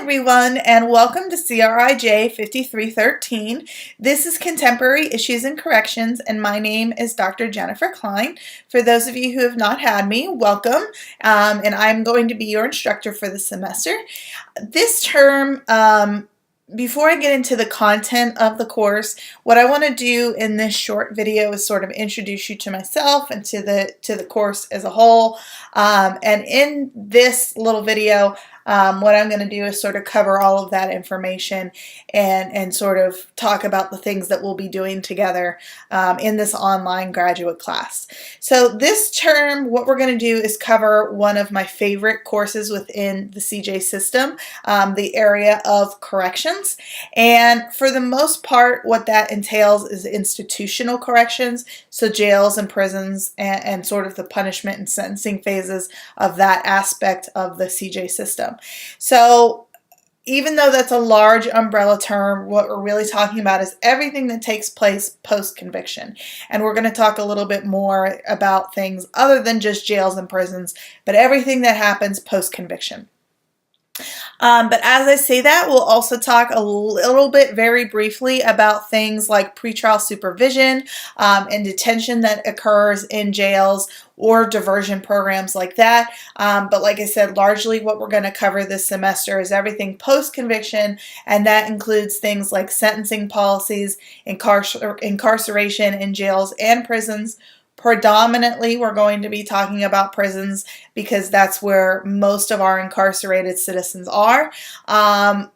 everyone, and welcome to CRIJ 5313. This is Contemporary Issues and Corrections, and my name is Dr. Jennifer Klein. For those of you who have not had me, welcome, and I'm going to be your instructor for the semester. This term, before I get into the content of the course, what I want to do in this short video is sort of introduce you to myself and to the course as a whole. And in this little video, what I'm going to do is sort of cover all of that information and sort of talk about the things that we'll be doing together in this online graduate class. So this term, what we're going to do is cover one of my favorite courses within the CJ system, the area of corrections. And for the most part, what that entails is institutional corrections, so jails and prisons and sort of the punishment and sentencing phases of that aspect of the CJ system. So even though that's a large umbrella term, what we're really talking about is everything that takes place post-conviction. And we're going to talk a little bit more about things other than just jails and prisons, but everything that happens post-conviction. But as I say that, we'll also talk a little bit very briefly about things like pretrial supervision and detention that occurs in jails or diversion programs like that. But like I said, largely what we're going to cover this semester is everything post-conviction, and that includes things like sentencing policies, incarceration in jails and prisons. Predominantly, we're going to be talking about prisons because that's where most of our incarcerated citizens are.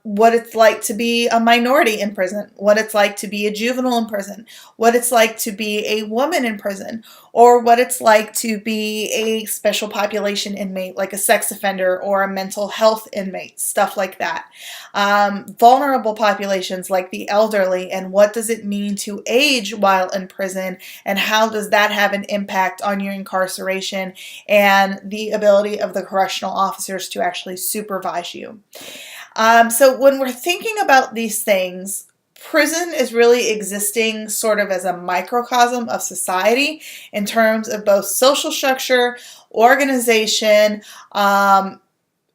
What it's like to be a minority in prison, what it's like to be a juvenile in prison, what it's like to be a woman in prison, or what it's like to be a special population inmate like a sex offender or a mental health inmate, stuff like that. Vulnerable populations like the elderly, and what does it mean to age while in prison, and how does that have an impact on your incarceration and the ability of the correctional officers to actually supervise you. So when we're thinking about these things, prison is really existing sort of as a microcosm of society in terms of both social structure, organization,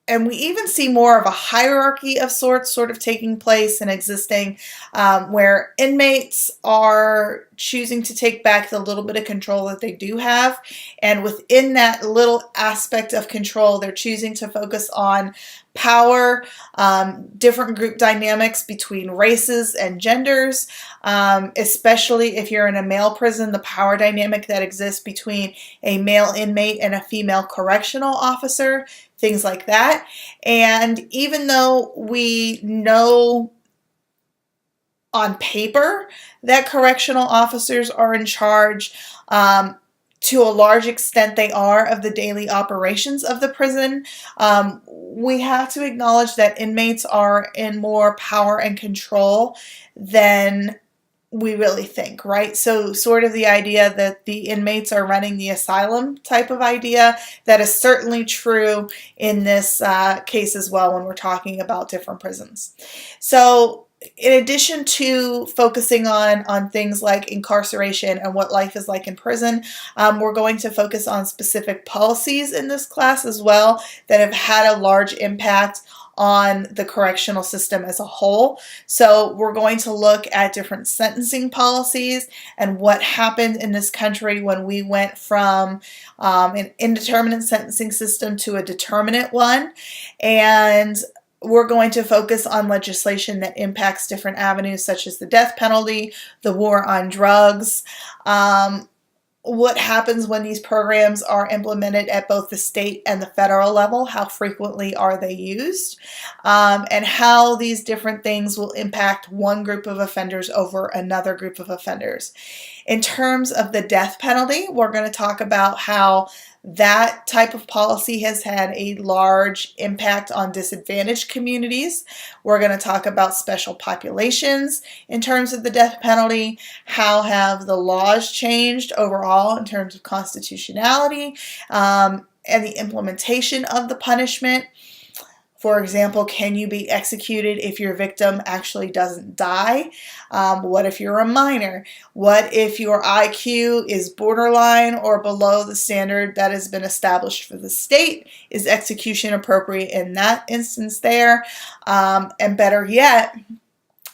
and we even see more of a hierarchy of sorts sort of taking place and existing, where inmates are choosing to take back the little bit of control that they do have. And within that little aspect of control, they're choosing to focus on power, different group dynamics between races and genders, especially if you're in a male prison, the power dynamic that exists between a male inmate and a female correctional officer, things like that. And even though we know on paper that correctional officers are in charge, to a large extent they are, of the daily operations of the prison, we have to acknowledge that inmates are in more power and control than we really think, right? So sort of the idea that the inmates are running the asylum type of idea, that is certainly true in this case as well when we're talking about different prisons. So in addition to focusing on things like incarceration and what life is like in prison, we're going to focus on specific policies in this class as well that have had a large impact on the correctional system as a whole. So we're going to look at different sentencing policies and what happened in this country when we went from an indeterminate sentencing system to a determinate one. And we're going to focus on legislation that impacts different avenues such as the death penalty, the war on drugs, what happens when these programs are implemented at both the state and the federal level, how frequently are they used, and how these different things will impact one group of offenders over another group of offenders. In terms of the death penalty, we're going to talk about how that type of policy has had a large impact on disadvantaged communities. We're going to talk about special populations in terms of the death penalty. How have the laws changed overall in terms of constitutionality and the implementation of the punishment? For example, can you be executed if your victim actually doesn't die? What if you're a minor? What if your IQ is borderline or below the standard that has been established for the state? Is execution appropriate in that instance there? And better yet,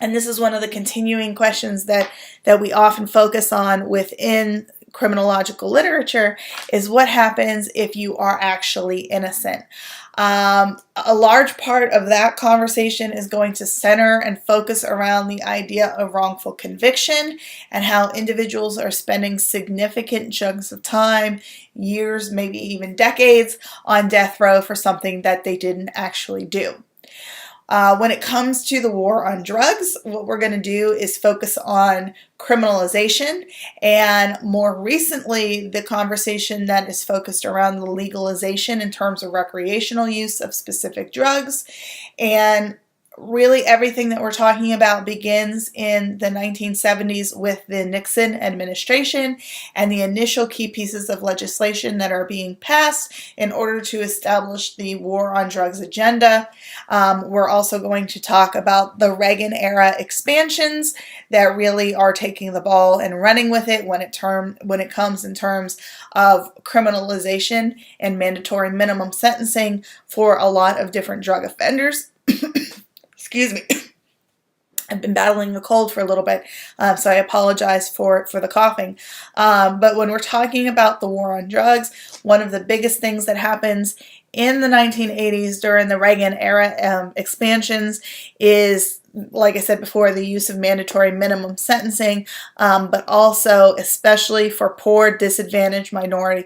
and this is one of the continuing questions that we often focus on within criminological literature, is what happens if you are actually innocent? A large part of that conversation is going to center and focus around the idea of wrongful conviction and how individuals are spending significant chunks of time, years, maybe even decades, on death row for something that they didn't actually do. When it comes to the war on drugs, what we're going to do is focus on criminalization, and more recently, the conversation that is focused around the legalization in terms of recreational use of specific drugs. And really everything that we're talking about begins in the 1970s with the Nixon administration and the initial key pieces of legislation that are being passed in order to establish the war on drugs agenda. We're also going to talk about the Reagan era expansions that really are taking the ball and running with it when it comes in terms of criminalization and mandatory minimum sentencing for a lot of different drug offenders. Excuse me. I've been battling a cold for a little bit, so I apologize for the coughing. But when we're talking about the war on drugs, one of the biggest things that happens in the 1980s during the Reagan era expansions is, like I said before, the use of mandatory minimum sentencing, but also, especially for poor, disadvantaged minority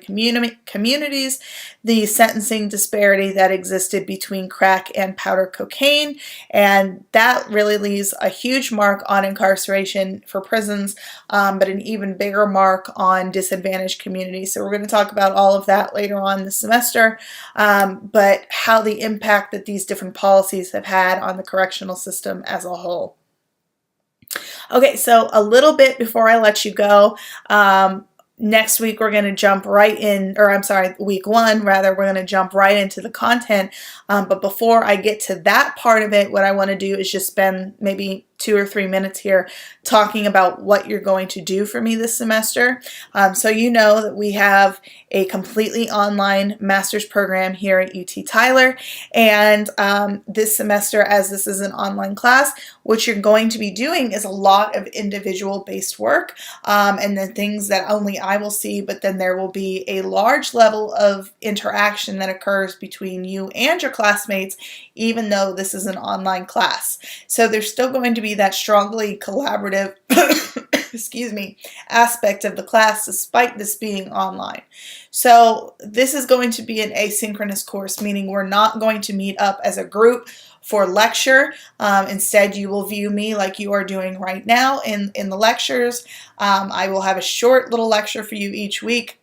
communities, the sentencing disparity that existed between crack and powder cocaine, and that really leaves a huge mark on incarceration for prisons, but an even bigger mark on disadvantaged communities. So we're going to talk about all of that later on this semester, but how the impact that these different policies have had on the correctional system as a whole. Okay, so a little bit before I let you go, next week we're going to jump right in, or I'm sorry, week one rather, we're going to jump right into the content. But before I get to that part of it, what I want to do is just spend maybe 2 or 3 minutes here talking about what you're going to do for me this semester. So you know that we have a completely online master's program here at UT Tyler, and this semester, as this is an online class, what you're going to be doing is a lot of individual based work, and the things that only I will see, but then there will be a large level of interaction that occurs between you and your classmates, even though this is an online class. So there's still going to be that strongly collaborative excuse me, aspect of the class despite this being online. So this is going to be an asynchronous course, meaning we're not going to meet up as a group for lecture. Instead, you will view me like you are doing right now in the lectures. I will have a short little lecture for you each week.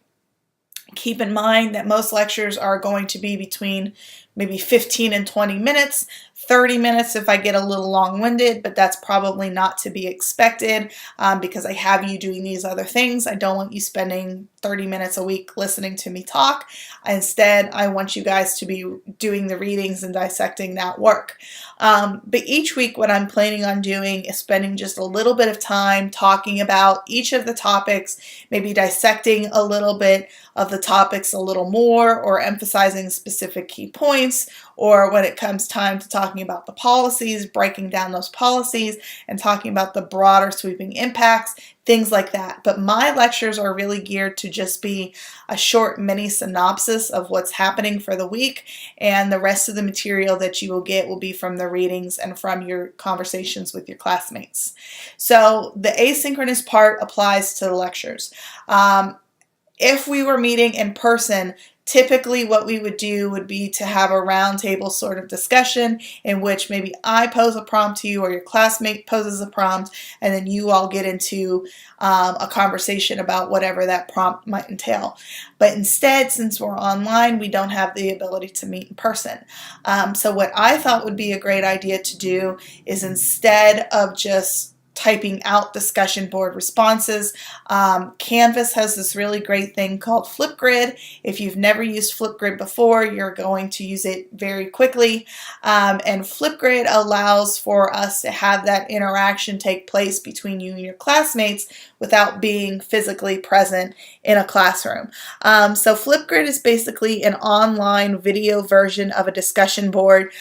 Keep in mind that most lectures are going to be between maybe 15 and 20 minutes, 30 minutes if I get a little long-winded, but that's probably not to be expected because I have you doing these other things. I don't want you spending 30 minutes a week listening to me talk. Instead, I want you guys to be doing the readings and dissecting that work. But each week what I'm planning on doing is spending just a little bit of time talking about each of the topics, maybe dissecting a little bit of the topics a little more, or emphasizing specific key points, or when it comes time to talking about the policies, breaking down those policies and talking about the broader sweeping impacts, things like that. But my lectures are really geared to just be a short mini synopsis of what's happening for the week, and the rest of the material that you will get will be from the readings and from your conversations with your classmates. So the asynchronous part applies to the lectures. If we were meeting in person, typically what we would do would be to have a roundtable sort of discussion in which maybe I pose a prompt to you or your classmate poses a prompt, and then you all get into a conversation about whatever that prompt might entail. But instead, since we're online, we don't have the ability to meet in person. So what I thought would be a great idea to do is, instead of just typing out discussion board responses. Canvas has this really great thing called Flipgrid. If you've never used Flipgrid before, you're going to use it very quickly. And Flipgrid allows for us to have that interaction take place between you and your classmates without being physically present in a classroom. So Flipgrid is basically an online video version of a discussion board.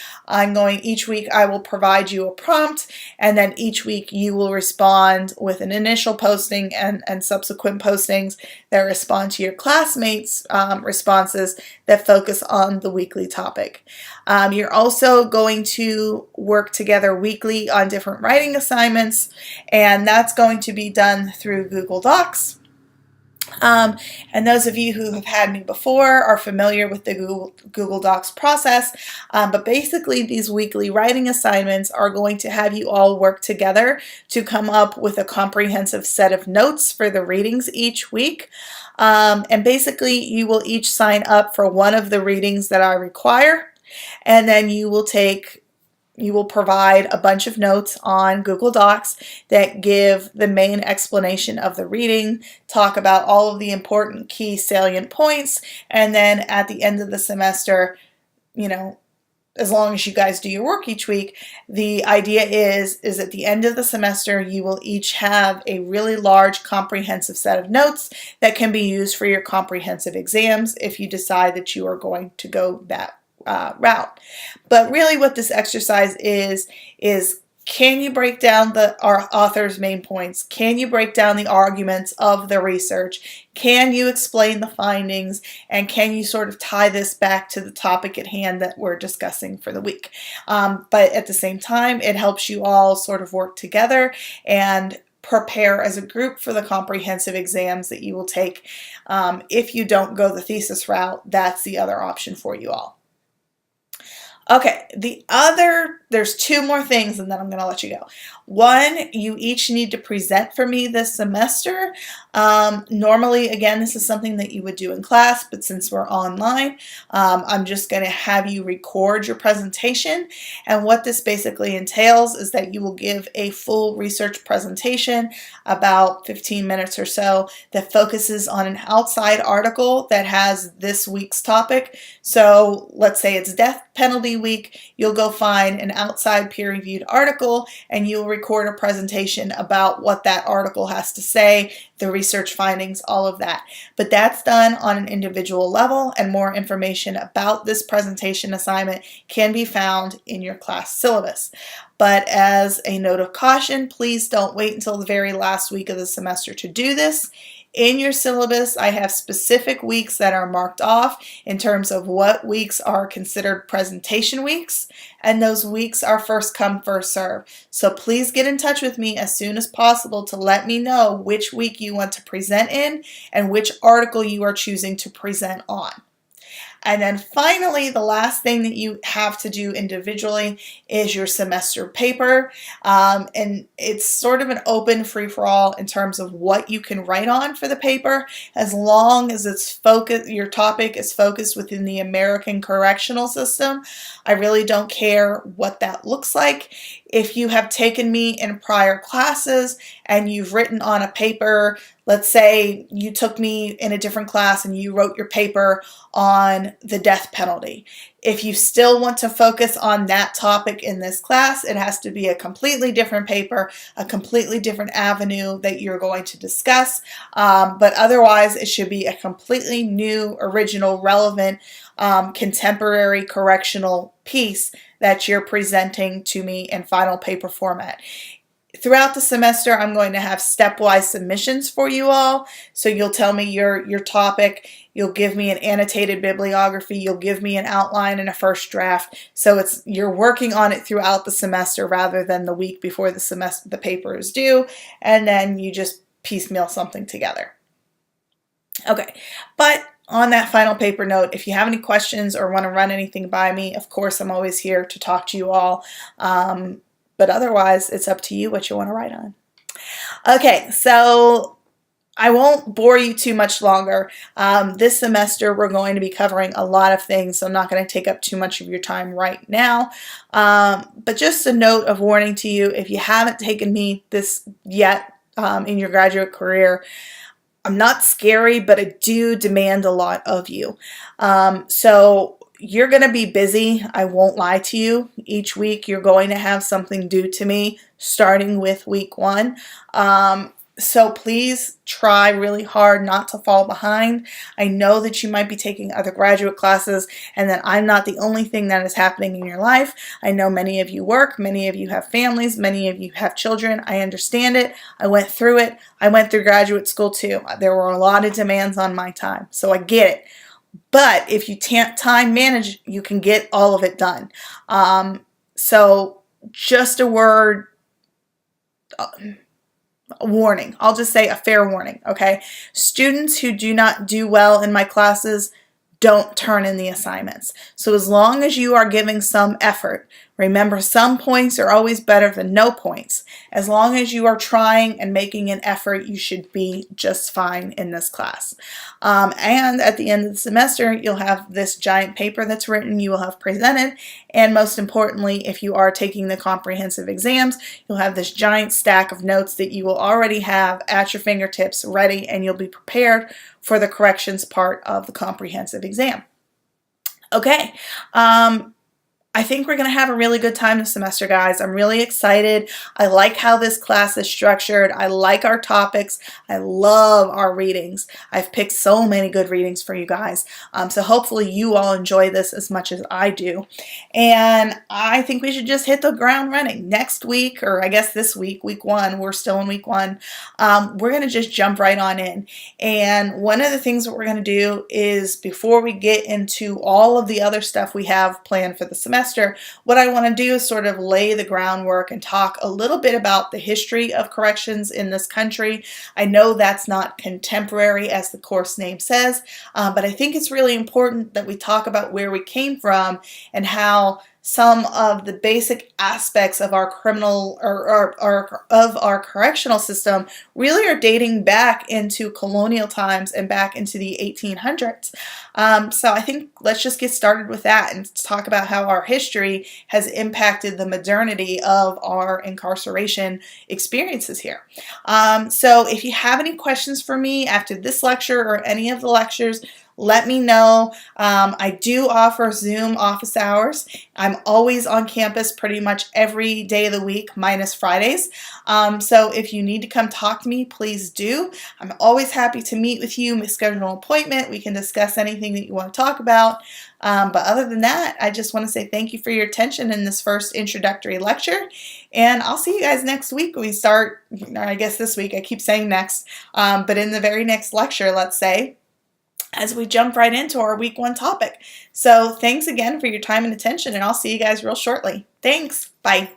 Each week I will provide you a prompt, and then each week you will respond with an initial posting and subsequent postings that respond to your classmates' responses that focus on the weekly topic. You're also going to work together weekly on different writing assignments, and that's going to be done through Google Docs. And those of you who have had me before are familiar with the Google Docs process, but basically these weekly writing assignments are going to have you all work together to come up with a comprehensive set of notes for the readings each week. And basically you will each sign up for one of the readings that I require, and then you will provide a bunch of notes on Google Docs that give the main explanation of the reading, talk about all of the important key salient points, and then at the end of the semester, as long as you guys do your work each week, the idea is at the end of the semester, you will each have a really large comprehensive set of notes that can be used for your comprehensive exams if you decide that you are going to go that route. But really what this exercise is can you break down our author's main points? Can you break down the arguments of the research? Can you explain the findings? And can you sort of tie this back to the topic at hand that we're discussing for the week? But at the same time, it helps you all sort of work together and prepare as a group for the comprehensive exams that you will take. If you don't go the thesis route, that's the other option for you all. Okay, there's two more things and then I'm going to let you go. One, you each need to present for me this semester. Normally, again, this is something that you would do in class, but since we're online, I'm just going to have you record your presentation. And what this basically entails is that you will give a full research presentation, about 15 minutes or so, that focuses on an outside article that has this week's topic. So let's say it's death penalty week, you'll go find an outside peer-reviewed article and you'll record a presentation about what that article has to say, the research findings, all of that. But that's done on an individual level, and more information about this presentation assignment can be found in your class syllabus. But as a note of caution, please don't wait until the very last week of the semester to do this. In your syllabus, I have specific weeks that are marked off in terms of what weeks are considered presentation weeks, and those weeks are first come, first serve. So please get in touch with me as soon as possible to let me know which week you want to present in and which article you are choosing to present on. And then finally, the last thing that you have to do individually is your semester paper. And it's sort of an open free-for-all in terms of what you can write on for the paper, as long as your topic is focused within the American correctional system. I really don't care what that looks like. If you have taken me in prior classes and you've written on a paper, let's say you took me in a different class and you wrote your paper on the death penalty. If you still want to focus on that topic in this class, it has to be a completely different paper, a completely different avenue that you're going to discuss. But otherwise, it should be a completely new, original, relevant, contemporary correctional piece that you're presenting to me in final paper format. Throughout the semester, I'm going to have stepwise submissions for you all. So you'll tell me your topic, you'll give me an annotated bibliography, you'll give me an outline and a first draft. So you're working on it throughout the semester rather than the week before the paper is due, and then you just piecemeal something together. Okay, but on that final paper note, if you have any questions or want to run anything by me, of course, I'm always here to talk to you all. But otherwise, it's up to you what you want to write on. Okay, so I won't bore you too much longer. This semester we're going to be covering a lot of things, so I'm not going to take up too much of your time right now. But just a note of warning to you, if you haven't taken me this yet in your graduate career, I'm not scary, but I do demand a lot of you. So you're going to be busy. I won't lie to you. Each week you're going to have something due to me, starting with week 1. So please try really hard not to fall behind. I know that you might be taking other graduate classes and that I'm not the only thing that is happening in your life. I know many of you work, many of you have families, many of you have children. I understand it. I went through it. I went through graduate school too. There were a lot of demands on my time, so I get it. But if you time manage, you can get all of it done. So just a word, warning. I'll just say a fair warning, okay? Students who do not do well in my classes don't turn in the assignments. So as long as you are giving some effort, remember some points are always better than no points. As long as you are trying and making an effort, you should be just fine in this class. And at the end of the semester, you'll have this giant paper that's written, you will have presented, and most importantly, if you are taking the comprehensive exams, you'll have this giant stack of notes that you will already have at your fingertips ready, and you'll be prepared for the corrections part of the comprehensive exam. Okay, I think we're going to have a really good time this semester, guys. I'm really excited. I like how this class is structured. I like our topics. I love our readings. I've picked so many good readings for you guys. So hopefully you all enjoy this as much as I do. And I think we should just hit the ground running. Next week, or I guess this week, week 1, we're still in week 1, we're going to just jump right on in. And one of the things that we're going to do is, before we get into all of the other stuff we have planned for the semester, what I want to do is sort of lay the groundwork and talk a little bit about the history of corrections in this country. I know that's not contemporary as the course name says, but I think it's really important that we talk about where we came from and how some of the basic aspects of our criminal or of our correctional system really are dating back into colonial times and back into the 1800s. So I think let's just get started with that and talk about how our history has impacted the modernity of our incarceration experiences here. So if you have any questions for me after this lecture or any of the lectures, let me know. I do offer Zoom office hours. I'm always on campus pretty much every day of the week, minus Fridays. So if you need to come talk to me, please do. I'm always happy to meet with you, schedule an appointment. We can discuss anything that you want to talk about. But other than that, I just want to say thank you for your attention in this first introductory lecture. And I'll see you guys next week when we start, or I guess this week, I keep saying next, but in the very next lecture, let's say, as we jump right into our week 1 topic. So thanks again for your time and attention, and I'll see you guys real shortly. Thanks. Bye.